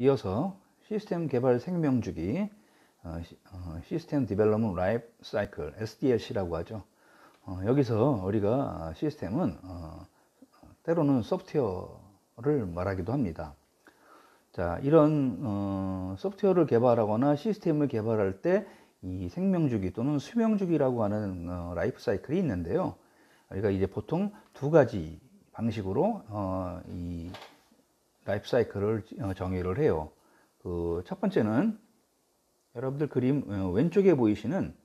이어서 시스템 개발 생명주기, 시스템 디벨롭먼트 라이프 사이클, SDLC라고 하죠. 여기서 우리가 시스템은 때로는 소프트웨어를 말하기도 합니다. 자, 이런 소프트웨어를 개발하거나 시스템을 개발할 때 이 생명주기 또는 수명주기라고 하는 라이프 사이클이 있는데요. 우리가 이제 보통 두 가지 방식으로 이 라이프 사이클을 정의를 해요. 그 첫 번째는 여러분들 그림 왼쪽에 보이시는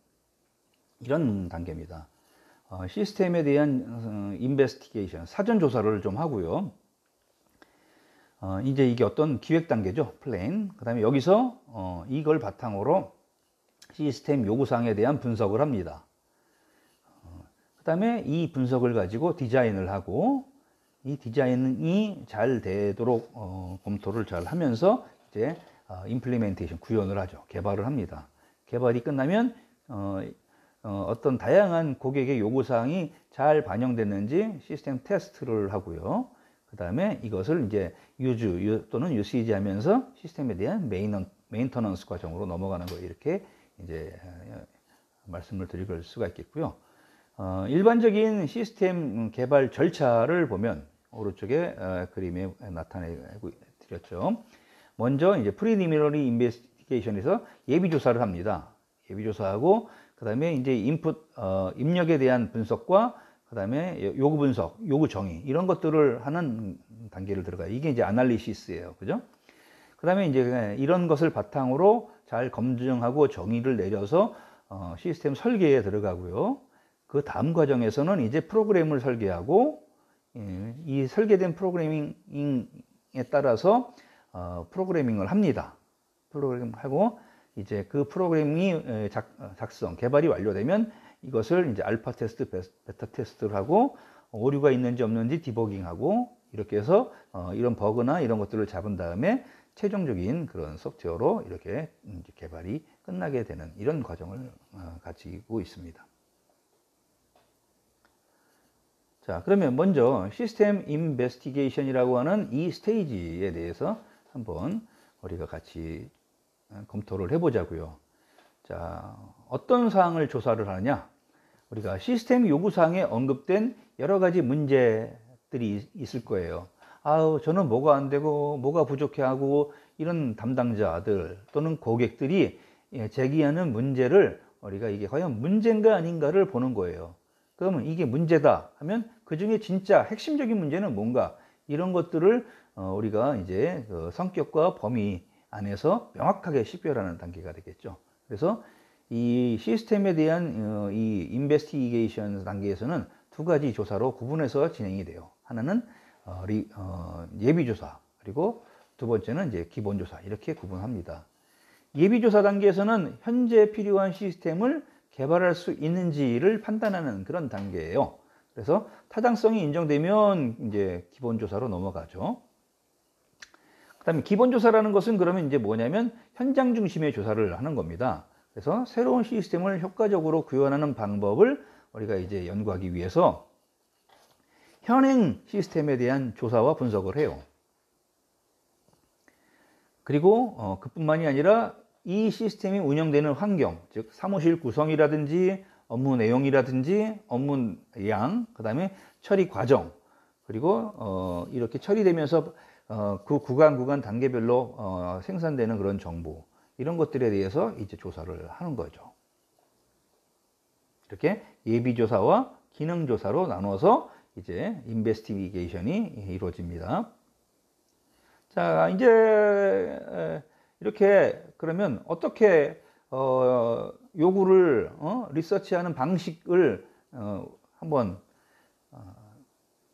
이런 단계입니다. 시스템에 대한 인베스티게이션, 사전 조사를 좀 하고요. 이제 이게 어떤 기획 단계죠, 플랜. 그 다음에 여기서 이걸 바탕으로 시스템 요구사항에 대한 분석을 합니다. 그 다음에 이 분석을 가지고 디자인을 하고, 이 디자인이 잘 되도록 검토를 잘 하면서 이제 임플리멘테이션, 구현을 하죠. 개발을 합니다. 개발이 끝나면 어떤 다양한 고객의 요구사항이 잘 반영됐는지 시스템 테스트를 하고요. 그 다음에 이것을 이제 유즈 또는 유시지 하면서 시스템에 대한 메인터넌스 과정으로 넘어가는 거예요. 이렇게 이제 말씀을 드릴 수가 있겠고요. 일반적인 시스템 개발 절차를 보면 오른쪽에 그림에 나타내 드렸죠. 먼저 이제 프리리미너리 인베스티게이션에서 예비 조사를 합니다. 예비 조사하고 그 다음에 이제 입력에 대한 분석과 그 다음에 요구 분석, 요구 정의 이런 것들을 하는 단계를 들어가요. 이게 이제 아날리시스예요, 그죠? 그 다음에 이제 이런 것을 바탕으로 잘 검증하고 정의를 내려서 시스템 설계에 들어가고요. 그 다음 과정에서는 이제 프로그램을 설계하고 이 설계된 프로그래밍에 따라서 프로그래밍을 합니다. 프로그램하고 이제 그 프로그램이 작성, 개발이 완료되면 이것을 이제 알파 테스트, 베타 테스트를 하고 오류가 있는지 없는지 디버깅하고 이렇게 해서 이런 버그나 이런 것들을 잡은 다음에 최종적인 그런 소프트웨어로 이렇게 개발이 끝나게 되는 이런 과정을 가지고 있습니다. 자, 그러면 먼저 시스템 인베스티게이션이라고 하는 이 스테이지에 대해서 한번 우리가 같이 검토를 해보자고요. 자, 어떤 사항을 조사를 하느냐? 우리가 시스템 요구사항에 언급된 여러 가지 문제들이 있을 거예요. 아우, 저는 뭐가 안 되고 뭐가 부족해하고 이런 담당자들 또는 고객들이 제기하는 문제를 우리가 이게 과연 문제인가 아닌가를 보는 거예요. 그러면 이게 문제다 하면 그 중에 진짜 핵심적인 문제는 뭔가 이런 것들을 우리가 이제 그 성격과 범위 안에서 명확하게 식별하는 단계가 되겠죠. 그래서 이 시스템에 대한 이 인베스티게이션 단계에서는 두 가지 조사로 구분해서 진행이 돼요. 하나는 예비조사, 그리고 두 번째는 이제 기본조사, 이렇게 구분합니다. 예비조사 단계에서는 현재 필요한 시스템을 개발할 수 있는지를 판단하는 그런 단계예요. 그래서 타당성이 인정되면 이제 기본조사로 넘어가죠. 그 다음에 기본조사라는 것은 그러면 이제 뭐냐면 현장 중심의 조사를 하는 겁니다. 그래서 새로운 시스템을 효과적으로 구현하는 방법을 우리가 이제 연구하기 위해서 현행 시스템에 대한 조사와 분석을 해요. 그리고 그뿐만이 아니라 이 시스템이 운영되는 환경, 즉 사무실 구성이라든지 업무 내용이라든지 업무 양, 그 다음에 처리 과정, 그리고 이렇게 처리되면서 그 구간 단계별로 생산되는 그런 정보, 이런 것들에 대해서 이제 조사를 하는 거죠. 이렇게 예비조사와 기능조사로 나눠서 이제 인베스티게이션이 이루어집니다. 자, 이제 이렇게 그러면 어떻게 요구를 리서치하는 방식을 한번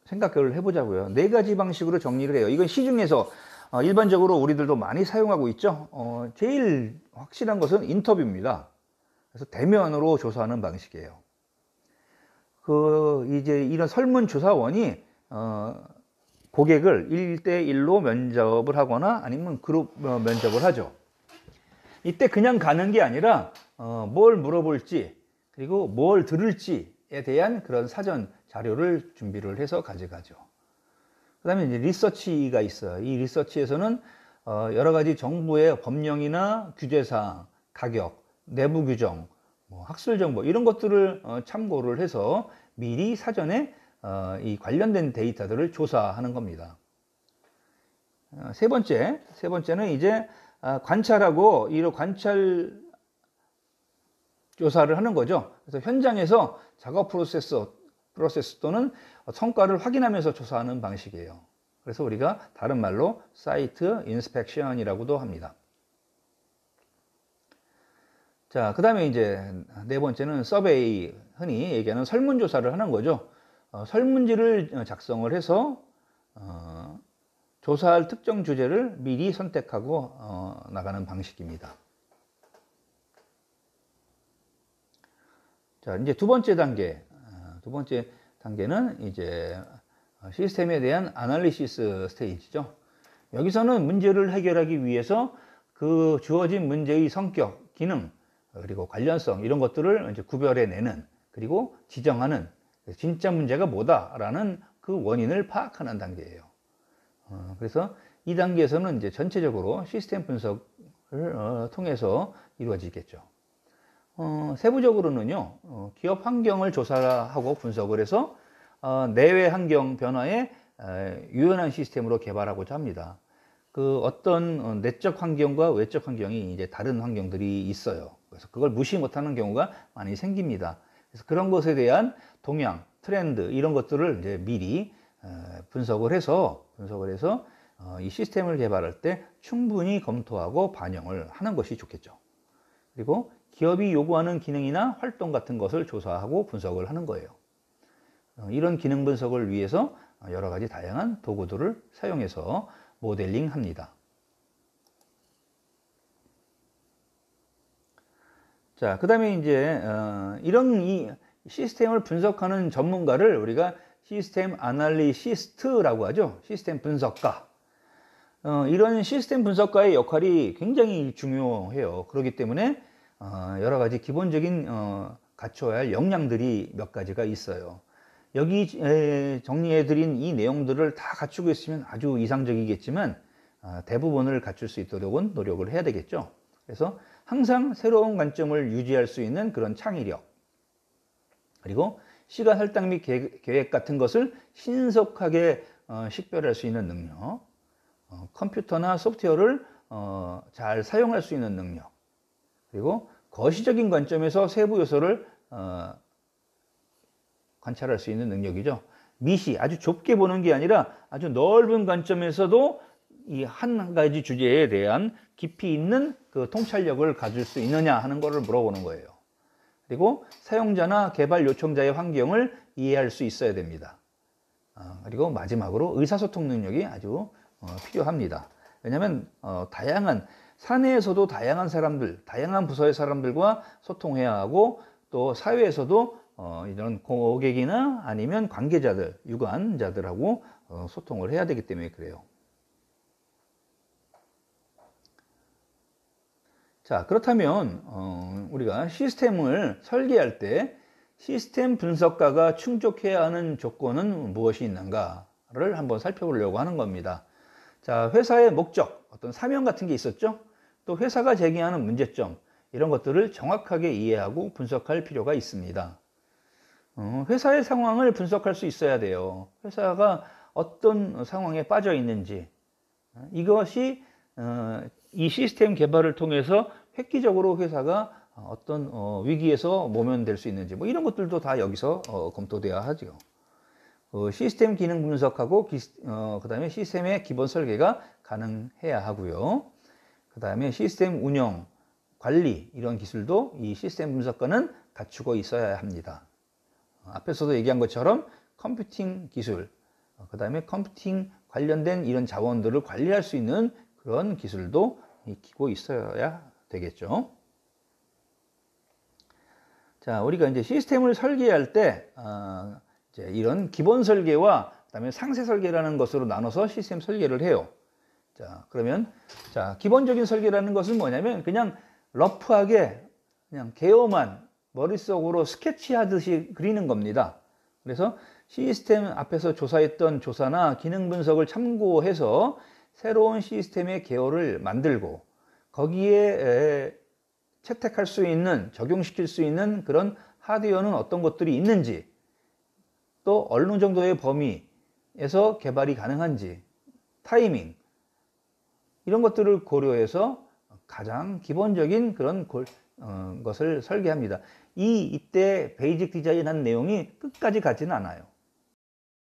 생각을 해보자고요. 네 가지 방식으로 정리를 해요. 이건 시중에서 일반적으로 우리들도 많이 사용하고 있죠. 제일 확실한 것은 인터뷰입니다. 그래서 대면으로 조사하는 방식이에요. 이제 이런 설문조사원이 고객을 1대1로 면접을 하거나 아니면 그룹 면접을 하죠. 이때 그냥 가는 게 아니라 뭘 물어볼지 그리고 뭘 들을지에 대한 그런 사전 자료를 준비를 해서 가져가죠. 그 다음에 이제 리서치가 있어요. 이 리서치에서는 여러 가지 정부의 법령이나 규제사항, 가격, 내부 규정, 뭐 학술 정보 이런 것들을 참고를 해서 미리 사전에 이 관련된 데이터들을 조사하는 겁니다. 세 번째는 이제 관찰하고 이런 관찰 조사를 하는 거죠. 그래서 현장에서 작업 프로세스 또는 성과를 확인하면서 조사하는 방식이에요. 그래서 우리가 다른 말로 사이트 인스펙션이라고도 합니다. 자, 그 다음에 이제 네 번째는 서베이, 흔히 얘기하는 설문조사를 하는 거죠. 설문지를 작성을 해서 조사할 특정 주제를 미리 선택하고 나가는 방식입니다. 자, 이제 두 번째 단계는 이제 시스템에 대한 아날리시스 스테이지죠. 여기서는 문제를 해결하기 위해서 그 주어진 문제의 성격, 기능, 그리고 관련성 이런 것들을 이제 구별해내는, 그리고 지정하는, 진짜 문제가 뭐다라는 그 원인을 파악하는 단계예요. 그래서 이 단계에서는 이제 전체적으로 시스템 분석을 통해서 이루어지겠죠. 세부적으로는요, 기업 환경을 조사하고 분석을 해서 내외 환경 변화에 유연한 시스템으로 개발하고자 합니다. 그 어떤 내적 환경과 외적 환경이 이제 다른 환경들이 있어요. 그래서 그걸 무시 못하는 경우가 많이 생깁니다. 그래서 그런 것에 대한 동향, 트렌드 이런 것들을 이제 미리 분석을 해서 이 시스템을 개발할 때 충분히 검토하고 반영을 하는 것이 좋겠죠. 그리고 기업이 요구하는 기능이나 활동 같은 것을 조사하고 분석을 하는 거예요. 이런 기능 분석을 위해서 여러 가지 다양한 도구들을 사용해서 모델링합니다. 자, 그 다음에 이제 이런 이 시스템을 분석하는 전문가를 우리가 시스템 아날리시스트라고 하죠. 시스템 분석가. 이런 시스템 분석가의 역할이 굉장히 중요해요. 그렇기 때문에 여러 가지 기본적인 갖춰야 할 역량들이 몇 가지가 있어요. 여기 정리해드린 이 내용들을 다 갖추고 있으면 아주 이상적이겠지만 대부분을 갖출 수 있도록 노력을 해야 되겠죠. 그래서 항상 새로운 관점을 유지할 수 있는 그런 창의력, 그리고 시간 할당 및 계획 같은 것을 신속하게 식별할 수 있는 능력, 컴퓨터나 소프트웨어를 잘 사용할 수 있는 능력, 그리고 거시적인 관점에서 세부 요소를 관찰할 수 있는 능력이죠. 미시, 아주 좁게 보는 게 아니라 아주 넓은 관점에서도 이 한 가지 주제에 대한 깊이 있는 그 통찰력을 가질 수 있느냐 하는 것을 물어보는 거예요. 그리고 사용자나 개발 요청자의 환경을 이해할 수 있어야 됩니다. 그리고 마지막으로 의사소통 능력이 아주 필요합니다. 왜냐하면 사내에서도 다양한 사람들, 다양한 부서의 사람들과 소통해야 하고, 또 사회에서도 이런 고객이나 아니면 관계자들, 유관자들하고 소통을 해야 되기 때문에 그래요. 자, 그렇다면 우리가 시스템을 설계할 때 시스템 분석가가 충족해야 하는 조건은 무엇이 있는가를 한번 살펴보려고 하는 겁니다. 자, 회사의 목적, 어떤 사명 같은 게 있었죠? 또 회사가 제기하는 문제점, 이런 것들을 정확하게 이해하고 분석할 필요가 있습니다. 회사의 상황을 분석할 수 있어야 돼요. 회사가 어떤 상황에 빠져 있는지, 이것이 이 시스템 개발을 통해서 획기적으로 회사가 어떤 위기에서 모면될 수 있는지, 뭐 이런 것들도 다 여기서 검토돼야 하죠. 시스템 기능 분석하고 그 다음에 시스템의 기본 설계가 가능해야 하고요. 그 다음에 시스템 운영, 관리 이런 기술도 이 시스템 분석가는 갖추고 있어야 합니다. 앞에서도 얘기한 것처럼 컴퓨팅 기술, 그 다음에 컴퓨팅 관련된 이런 자원들을 관리할 수 있는 그런 기술도 익히고 있어야 되겠죠. 자, 우리가 이제 시스템을 설계할 때 이제 이런 기본 설계와 그다음에 상세 설계라는 것으로 나눠서 시스템 설계를 해요. 자, 그러면 기본적인 설계라는 것은 뭐냐면 그냥 러프하게 그냥 개요만 머릿속으로 스케치하듯이 그리는 겁니다. 그래서 시스템 앞에서 조사했던 조사나 기능 분석을 참고해서 새로운 시스템의 개요를 만들고 거기에 채택할 수 있는, 적용시킬 수 있는 그런 하드웨어는 어떤 것들이 있는지, 또 어느 정도의 범위에서 개발이 가능한지, 타이밍, 이런 것들을 고려해서 가장 기본적인 그런 것을 설계합니다. 이때 베이직 디자인 한 내용이 끝까지 가지는 않아요.